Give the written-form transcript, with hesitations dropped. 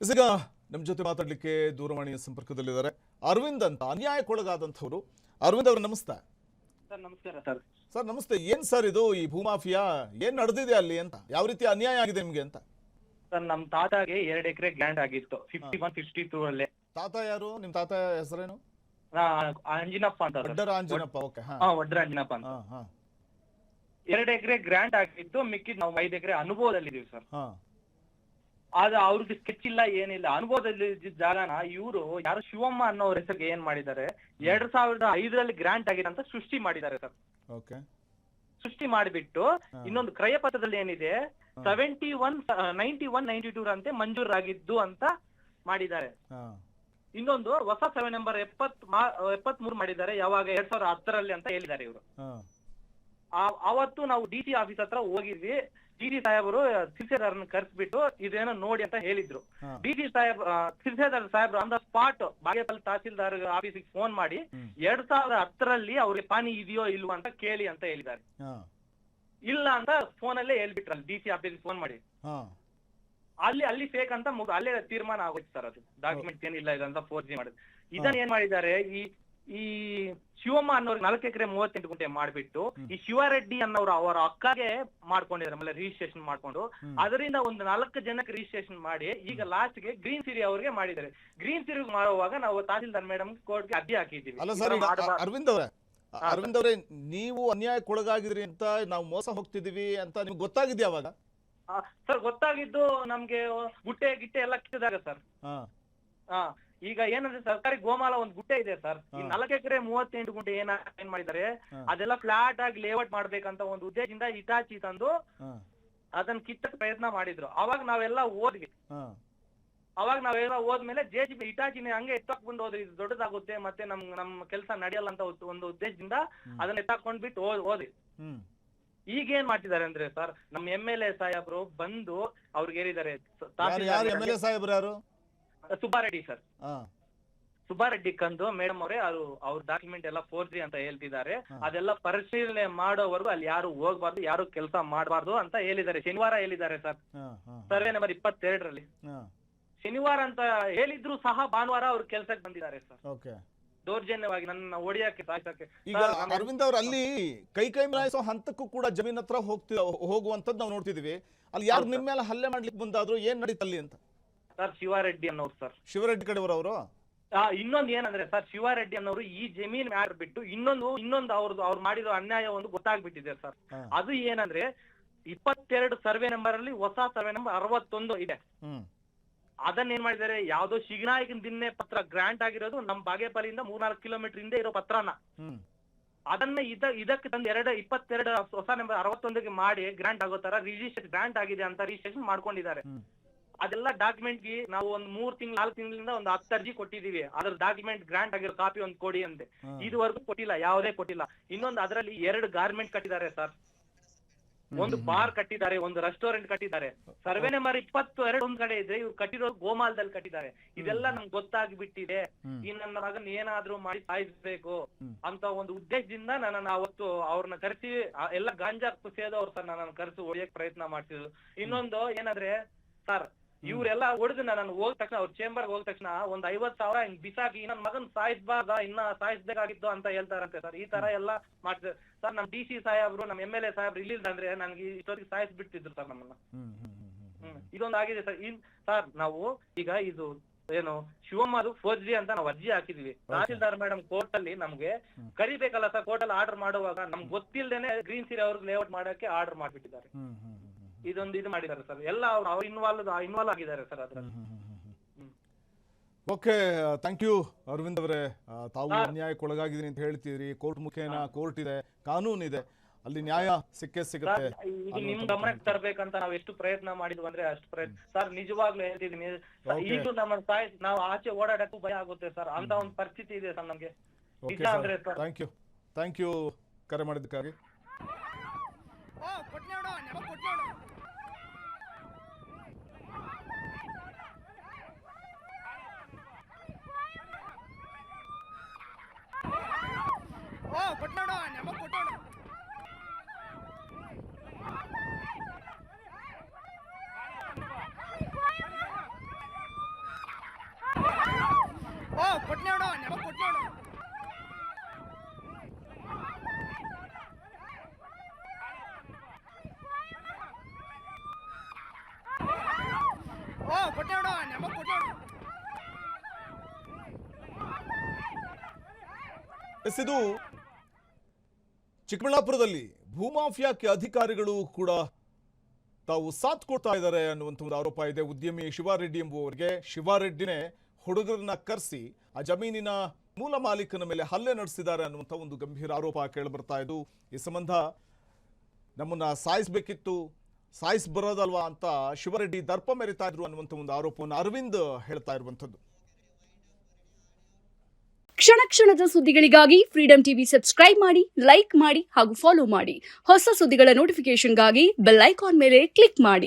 ಈಗ ನಮ್ಮ ಜೊತೆ ಮಾತಾಡಲಿಕ್ಕೆ ದೂರವಾಣಿಯ ಸಂಪರ್ಕದಲ್ಲಿದ್ದಾರೆ ಅರವಿಂದ್ ಅಂತ ಅನ್ಯಾಯಕ್ಕೊಳಗಾದಂಥವ್ರು. ಅರವಿಂದ್ ಅವರು ನಮಸ್ತೆ. ಸರ್ ನಮಸ್ಕಾರ ಸರ್. ಸರ್ ನಮಸ್ತೆ. ಏನ್ ಸರ್ ಇದು ಈ ಭೂಮಾಫಿಯಾ ಏನ್ ನಡೆದಿದೆ ಅಲ್ಲಿ ಅಂತ, ಯಾವ ರೀತಿ ಅನ್ಯಾಯ ಆಗಿದೆ ನಿಮ್ಗೆ ಅಂತ? ಸರ್ ನಮ್ ತಾತಾಗೆ 2 ಎಕರೆ ಗ್ರ್ಯಾಂಡ್ ಆಗಿತ್ತು 51-52 ಅಲ್ಲೇ. ತಾತ ಯಾರು? ನಿಮ್ ತಾತ ಹೆಸರೇನು? ಅಂಜಿನಪ್ಪ ಅಂತ ಸರ್. ವಡ್ಡರ ಅಂಜಿನಪ್ಪ. ಓಕೆ. ವಡ್ಡರ ಅಂಜಿನಪ್ಪ ಅಂತ. 2 ಎಕರೆ ಗ್ರ್ಯಾಂಡ್ ಆಗಿತ್ತು, ಮಿಕ್ಕಿದ್ ನಾವು 5 ಎಕರೆ ಅನುಭವದಲ್ಲಿ ಇದೀವಿ ಸರ್. ಆದ್ರೆ ಅವ್ರಿಗೆ ಸ್ಕೆಚ್ ಇಲ್ಲ, ಏನಿಲ್ಲ. ಅನುಭವದಲ್ಲಿ ಜಾಗನ ಇವರು ಯಾರು ಶಿವಮ್ಮ ಅನ್ನೋರ ಹೆಸರಿಗೆ ಏನ್ ಮಾಡಿದ್ದಾರೆ, 2005ರಲ್ಲಿ ಗ್ರಾಂಟ್ ಆಗಿದೆ ಅಂತ ಸೃಷ್ಟಿ ಮಾಡಿದ್ದಾರೆ ಸರ್. ಓಕೆ. ಸೃಷ್ಟಿ ಮಾಡಿಬಿಟ್ಟು ಇನ್ನೊಂದು ಕ್ರಯ ಪತ್ರದಲ್ಲಿ ಏನಿದೆ 91-92 ಅಂತೆ ಮಂಜೂರಾಗಿದ್ದು ಅಂತ ಮಾಡಿದ್ದಾರೆ. ಇನ್ನೊಂದು ಹೊಸ ಸರ್ವೆ ನಂಬರ್ 73 ಮಾಡಿದ್ದಾರೆ, ಯಾವಾಗ 2010ರಲ್ಲಿ ಅಂತ ಹೇಳಿದ್ದಾರೆ ಇವರು. ಅವತ್ತು ನಾವು ಡಿಸಿ ಆಫೀಸ್ ಹತ್ರ ಹೋಗಿದ್ವಿ. ಡಿಸಿ ಸಾಹೇಬರು ಸಿರ್ಸೇದಾರನ್ನ ಕರೆಸ್ಬಿಟ್ಟು ಇದೇನೋ ನೋಡಿ ಅಂತ ಹೇಳಿದ್ರು. ಡಿಸಿ ಸಿರ್ಸೇದಾರ್ ಸಾಹೇಬ್ರು on the spot Bagepalli tahsildar ಆಫೀಸಿಗೆ ಫೋನ್ ಮಾಡಿ 2010ರಲ್ಲಿ ಅವ್ರಿಗೆ ಪಾನಿ ಇದೆಯೋ ಇಲ್ವೋ ಅಂತ ಕೇಳಿ ಅಂತ ಹೇಳಿದ್ದಾರೆ. ಇಲ್ಲ ಅಂತ ಫೋನ್ ಅಲ್ಲೇ ಹೇಳ್ಬಿಟ್ರಲ್ಲ ಡಿಸಿ ಆಫೀಸಿಗೆ ಫೋನ್ ಮಾಡಿ. ಅಲ್ಲಿ ಫೇಕ್ ಅಂತ ಅಲ್ಲೇ ತೀರ್ಮಾನ ಆಗೋಯ್ತು ಸರ್. ಅದು ಡಾಕ್ಯುಮೆಂಟ್ ಏನಿಲ್ಲ ಇದಂತ ಫೋರ್ಜಿ ಮಾಡಿದ್ರು. ಇದನ್ನ ಏನ್ ಮಾಡಿದ್ದಾರೆ, ಈ ಶಿವಮ್ಮ ಅನ್ನೋರು 4 ಎಕರೆ 38 ಗುಂಟೆ ಮಾಡ್ಬಿಟ್ಟು ಈ ಶಿವರೆಡ್ಡಿ ಅನ್ನೋರು ಅವರ ಅಕ್ಕಗೆ ಮಾಡ್ಕೊಂಡಿದ್ದಾರೆ. ಆಮೇಲೆ ರಿಜಿಸ್ಟ್ರೇಷನ್ ಮಾಡ್ಕೊಂಡು ಅದರಿಂದ ಒಂದು 4 ಜನಕ್ಕೆ ರಿಜಿಸ್ಟ್ರೇಷನ್ ಮಾಡಿ ಈಗ ಲಾಸ್ಟ್ ಗೆ ಗ್ರೀನ್ ಸಿರಿ ಅವ್ರಿಗೆ ಮಾಡಿದ್ದಾರೆ. ಗ್ರೀನ್ ಸಿರಿ ಮಾಡುವಾಗ ನಾವು ತಹಸೀಲ್ದಾರ್ ಮೇಡಮ್ ಕೋರ್ಟ್ಗೆ ಅರ್ಜಿ ಹಾಕಿದ್ದೀವಿ. ಅರವಿಂದ್ ಅವರೇ, ನೀವು ಅನ್ಯಾಯಕ್ಕೊಳಗಾಗಿದ್ರಿ ಅಂತ, ನಾವು ಮೋಸ ಹೋಗ್ತಿದೀವಿ ಅಂತ ನಿಮ್ಗೆ ಗೊತ್ತಾಗಿದ್ಯಾ ಅವಾಗ? ಸರ್ ಗೊತ್ತಾಗಿದ್ದು ನಮ್ಗೆ ಗುಟ್ಟೆ ಗಿಟ್ಟೆ ಎಲ್ಲ ಕಿತ್ತಿದಾಗ ಸರ್. ಈಗ ಏನಂದ್ರೆ ಸರ್ಕಾರಿ ಗೋಮಾಲ ಒಂದು ಗುಟ್ಟೆ ಇದೆ ಸರ್. ಈ 4 ಎಕರೆ 38 ಗುಂಟೆ ಏನ್ ಮಾಡಿದ್ದಾರೆ, ಅದೆಲ್ಲ ಫ್ಲಾಟ್ ಆಗಿ ಲೇಔಟ್ ಮಾಡ್ಬೇಕಂತ ಒಂದು ಉದ್ದೇಶದಿಂದ ಇಟಾಚಿ ತಂದು ಅದನ್ನ ಕಿತ್ತಕ್ಕೆ ಪ್ರಯತ್ನ ಮಾಡಿದ್ರು. ಅವಾಗ ನಾವೆಲ್ಲ ಹೋದ್ವಿ. ಹೋದ್ಮೇಲೆ JCB ಇಟಾಚಿನ ಹಂಗೆ ಎತ್ತಾಕೊಂಡ್ ಹೋದ್ರಿ, ಇದು ದೊಡ್ಡದಾಗುತ್ತೆ ಮತ್ತೆ ನಮ್ ಕೆಲಸ ನಡೆಯಲ್ಲ ಅಂತ ಒಂದು ಉದ್ದೇಶದಿಂದ ಅದನ್ನ ಎತ್ತಾಕೊಂಡ್ಬಿಟ್ಟು ಹೋದ್ವಿ. ಈಗೇನ್ ಮಾಡ್ತಿದ್ದಾರೆ ಅಂದ್ರೆ ಸರ್, ನಮ್ MLA ಸಾಹೇಬ್ರು ಬಂದು ಅವ್ರಿಗೆ ಹೇಳಿದ್ದಾರೆ. ಸುಬ್ಬಾರೆಡ್ಡಿ ಸರ್. ಸುಬ್ಬಾರೆಡ್ಡಿ ಕಂದು ಮೇಡಮ್ ಅವರೇ ಅವ್ರ ಡಾಕ್ಯುಮೆಂಟ್ ಎಲ್ಲ ಫೋರ್ಜರಿ ಅಂತ ಹೇಳ್ತಿದ್ದಾರೆ. ಅದೆಲ್ಲ ಪರಿಶೀಲನೆ ಮಾಡೋವರೆಗೂ ಅಲ್ಲಿ ಯಾರು ಹೋಗ್ಬಾರ್ದು, ಯಾರು ಕೆಲಸ ಮಾಡಬಾರ್ದು ಅಂತ ಹೇಳಿದ್ದಾರೆ. ಶನಿವಾರ ಹೇಳಿದ್ದಾರೆ ಸರ್, ಸರ್ವೆ ನಂಬರ್ 22ರಲ್ಲಿ ಶನಿವಾರ ಅಂತ ಹೇಳಿದ್ರು ಸಹ ಭಾನುವಾರ ಅವ್ರ ಕೆಲ್ಸಕ್ಕೆ ಬಂದಿದ್ದಾರೆ ಸರ್. ದೌರ್ಜನ್ಯವಾಗಿ ನನ್ನ ಒಡೆಯಕ್ಕೆ ಸಾಯಿಸಕ್ಕೆ. ಈಗ ಅರವಿಂದ್ ಅವ್ರು ಅಲ್ಲಿ ಕೈ ಮಿಲಾಯಿಸೋ ಹಂತಕ್ಕೂ ಕೂಡ ಜಮೀನ್ ಹತ್ರ ಹೋಗುವಂತದ್ದು ನಾವು ನೋಡ್ತಿದೀವಿ. ಅಲ್ಲಿ ಯಾರು ನಿಮ್ಮ ಮೇಲೆ ಹಲ್ಲೆ ಮಾಡ್ಲಿಕ್ಕೆ ಬಂದಾದ್ರು, ಏನ್ ನಡೀತಲ್ಲಿ ಅಂತ? ಸರ್ ಶಿವಾರೆಡ್ಡಿ ಅನ್ನೋರು ಸರ್. ಶಿವರೆಡ್ಡಿ ಕಡೆಯವರು ಅವರು. ಇನ್ನೊಂದು ಏನಂದ್ರೆ ಸರ್, ಶಿವಾರೆಡ್ಡಿ ಅನ್ನೋರು ಈ ಜಮೀನ್ ಮ್ಯಾಟರ್ ಬಿಟ್ಟು ಇನ್ನೊಂದು ಅವ್ರು ಮಾಡಿರೋ ಅನ್ಯಾಯ ಒಂದು ಗೊತ್ತಾಗ್ಬಿಟ್ಟಿದೆ ಸರ್. ಅದು ಏನಂದ್ರೆ 22 ಸರ್ವೆ ನಂಬರ್ ಅಲ್ಲಿ ಹೊಸ ಸರ್ವೆ ನಂಬರ್ 61 ಇದೆ. ಅದನ್ನ ಏನ್ ಮಾಡಿದ್ದಾರೆ, ಯಾವ್ದೋ ಶಿಗನಾಯಕನ ದಿನ್ನೆ ಪತ್ರ ಗ್ರಾಂಟ್ ಆಗಿರೋದು ನಮ್ ಬಾಗೇಪಲ್ಲಿಯಿಂದ 3-4 ಕಿಲೋಮೀಟರ್ ಹಿಂದೆ ಇರೋ ಪತ್ರನ ಅದನ್ನ ಇದಕ್ಕೆ ತಂದು 22 ಹೊಸ ನಂಬರ್ 61ಗೆ ಮಾಡಿ ಗ್ರಾಂಟ್ ಆಗೋ ತರ ರಿಜಿಸ್ಟ್ರೇಷನ್ ಗ್ರಾಂಟ್ ಆಗಿದೆ ಅಂತ ರಿಜಿಸ್ಟ್ರೇಷನ್ ಮಾಡ್ಕೊಂಡಿದ್ದಾರೆ. ಅದೆಲ್ಲ ಡಾಕ್ಯುಮೆಂಟ್ ಗೆ ನಾವು ಒಂದು 4 ತಿಂಗಳಿಂದ ಒಂದು 10 ಅರ್ಜಿ ಕೊಟ್ಟಿದೀವಿ. ಅದ್ರ ಡಾಕ್ಯುಮೆಂಟ್ ಗ್ರಾಂಟ್ ಆಗಿರೋ ಕಾಪಿ ಒಂದು ಕೊಡಿ ಅಂತೆ. ಇದುವರೆಗೂ ಕೊಟ್ಟಿಲ್ಲ, ಯಾವುದೇ ಕೊಟ್ಟಿಲ್ಲ. ಇನ್ನೊಂದು ಅದರಲ್ಲಿ 2 ಗಾರ್ಮೆಂಟ್ ಕಟ್ಟಿದ್ದಾರೆ ಸರ್, ಒಂದು ಬಾರ್ ಕಟ್ಟಿದ್ದಾರೆ, ಒಂದು ರೆಸ್ಟೋರೆಂಟ್ ಕಟ್ಟಿದ್ದಾರೆ. ಸರ್ವೆ ನಂಬರ್ 22 ಒಂದ್ ಕಡೆ ಇದ್ರೆ ಇವ್ರು ಕಟ್ಟಿರೋದು ಗೋಮಾಲದಲ್ಲಿ ಕಟ್ಟಿದ್ದಾರೆ. ಇದೆಲ್ಲ ನಮ್ಗೆ ಗೊತ್ತಾಗ್ಬಿಟ್ಟಿದೆ. ಈ ನನ್ನ ಮಗನ್ ಏನಾದ್ರೂ ಮಾಡಿ ಸಾಯಿಸ್ಬೇಕು ಅಂತ ಒಂದು ಉದ್ದೇಶದಿಂದ ನನ್ನ ಅವತ್ತು ಅವ್ರನ್ನ ಕರೆಸಿ ಎಲ್ಲ ಗಾಂಜಾ ಸೇದವ್ರು ಸರ್ ನನ್ನ ಕರೆಸಿ ಹೊಡೆಯಕ್ ಪ್ರಯತ್ನ ಮಾಡ್ತಿದ್ರು. ಇನ್ನೊಂದು ಏನಂದ್ರೆ ಸರ್, ಇವ್ರೆಲ್ಲ ಹೊಡೆದು ನಾನು ಹೋದ ತಕ್ಷಣ ಅವ್ರ ಚೇಂಬರ್ ಹೋದ ತಕ್ಷಣ ಒಂದ್ 50,000 ಹಿಂಗ್ ಬಿಸಾಕಿ ನನ್ನ ಮಗನ್ ಇನ್ನ ಸಾಯಿಸ್ಬೇಕಾಗಿತ್ತು ಅಂತ ಹೇಳ್ತಾರಂತೆ ಸರ್. ಈ ತರ ಎಲ್ಲ ಮಾಡ್ತಾರೆ ಸರ್. ನಮ್ DC ಸಾಹೇಬ್ರು, ನಮ್ MLA ಸಾಹೇಬ್ರು ಇಲ್ಲಿಲ್ಲ ಅಂದ್ರೆ ನನ್ಗೆ ಇಷ್ಟೊತ್ತಿಗೆ ಸಾಯಿಸ್ಬಿಡ್ತಿದ್ರು ಸರ್ ನಮ್ಮನ್ನ. ಇದೊಂದು ಆಗಿದೆ ಸರ್. ಸರ್ ನಾವು ಈಗ ಇದು ಏನು ಶಿವಮ್ಮದು ಫೋರ್ಜರಿ ಅಂತ ನಾವು ಅರ್ಜಿ ಹಾಕಿದ್ವಿ. ತಹಸೀಲ್ದಾರ್ ಮೇಡಮ್ ಕೋರ್ಟ್ ಅಲ್ಲಿ ನಮ್ಗೆ ಕರಿಬೇಕಲ್ಲ ಸರ್, ಕೋರ್ಟ್ ಅಲ್ಲಿ ಆರ್ಡರ್ ಮಾಡುವಾಗ ನಮ್ಗೆ ಗೊತ್ತಿಲ್ಲದೇನೆ ಗ್ರೀನ್ ಸಿರಿ ಅವ್ರಿಗೆ ಲೇಔಟ್ ಮಾಡಕ್ಕೆ ಆರ್ಡರ್ ಮಾಡ್ಬಿಟ್ಟಿದ್ದಾರೆ. ಇದು ಮಾಡಿದ್ದಾರೆ ಸರ್. ಎಲ್ಲ ಅವ್ರು ಇನ್ವಾಲ್ವ್ ಆಗಿದ್ದಾರೆ ಸರ್ ಅದ್ರಲ್ಲಿ. ಓಕೆ, ಥ್ಯಾಂಕ್ ಯು ಅರವಿಂದ್ ಅವರೇ. ತಾವು ಅನ್ಯಾಯಕ್ಕೊಳಗಾಗಿದ್ರಿ ಅಂತ ಹೇಳ್ತಿದ್ರಿ. ಕೋರ್ಟ್ ಮುಖೇನ ಕೋರ್ಟ್ ಇದೆ, ಕಾನೂನು ಇದೆ, ಅಲ್ಲಿ ನ್ಯಾಯ ಸಿಗುತ್ತೆ. ಇದು ನಿಮ್ ಗಮನಕ್ಕೆ ತರ್ಬೇಕಂತ ನಾವು ಎಷ್ಟು ಪ್ರಯತ್ನ ಮಾಡಿದ್ವಿ ಅಂದ್ರೆ ಅಷ್ಟು ಪ್ರಯತ್ನ ಸರ್. ನಿಜವಾಗ್ಲೂ ಹೇಳ್ತಿದೀನಿ, ಈಗಲೂ ನಮ್ಮ ನಾವು ಆಚೆ ಓಡಾಡಕ್ಕೂ ಭಯ ಆಗುತ್ತೆ ಸರ್. ಅಂತ ಒಂದು ಪರಿಸ್ಥಿತಿ ಇದೆ ಸರ್ ನಮ್ಗೆ. ಥ್ಯಾಂಕ್ ಯು ಕರೆ ಮಾಡಿದ್ದಕ್ಕಾಗಿ. ಎಸ್, ಇದು ಚಿಕ್ಕಬಳ್ಳಾಪುರದಲ್ಲಿ ಭೂಮಾಫಿಯಾಕ್ಕೆ ಅಧಿಕಾರಿಗಳು ಕೂಡ ತಾವು ಸಾಥ್ ಕೊಡ್ತಾ ಇದ್ದಾರೆ ಅನ್ನುವಂಥ ಒಂದು ಆರೋಪ ಇದೆ. ಉದ್ಯಮಿ ಶಿವಾರೆಡ್ಡಿ ಎಂಬುವವರಿಗೆ ಶಿವಾರೆಡ್ಡಿನೇ ಹುಡುಗರನ್ನ ಕರೆಸಿ ಆ ಜಮೀನಿನ ಮೂಲ ಮಾಲೀಕನ ಮೇಲೆ ಹಲ್ಲೆ ನಡೆಸಿದ್ದಾರೆ ಅನ್ನುವಂಥ ಒಂದು ಗಂಭೀರ ಆರೋಪ ಕೇಳಿಬರ್ತಾ ಇದ್ದು, ಈ ಸಂಬಂಧ ನಮ್ಮನ್ನ ಸಾಯಿಸಬೇಕಿತ್ತು, ಸಾಯಿಸ್ ಬರೋದಲ್ವಾ ಅಂತ ಶಿವರೆಡ್ಡಿ ದರ್ಪ ಮೆರಿತಾ ಇದ್ರು ಅನ್ನುವಂಥ ಒಂದು ಆರೋಪವನ್ನು ಅರವಿಂದ್ ಹೇಳ್ತಾ ಇರುವಂಥದ್ದು. ಕ್ಷಣ ಕ್ಷಣದ ಸುದ್ದಿಗಳಿಗಾಗಿ ಫ್ರೀಡಂ ಟಿವಿ ಸಬ್ಸ್ಕ್ರೈಬ್ ಮಾಡಿ, ಲೈಕ್ ಮಾಡಿ ಹಾಗೂ ಫಾಲೋ ಮಾಡಿ. ಹೊಸ ಸುದ್ದಿಗಳ ನೋಟಿಫಿಕೇಶನ್ಗಾಗಿ ಬೆಲ್ ಐಕಾನ್ ಮೇಲೆ ಕ್ಲಿಕ್ ಮಾಡಿ.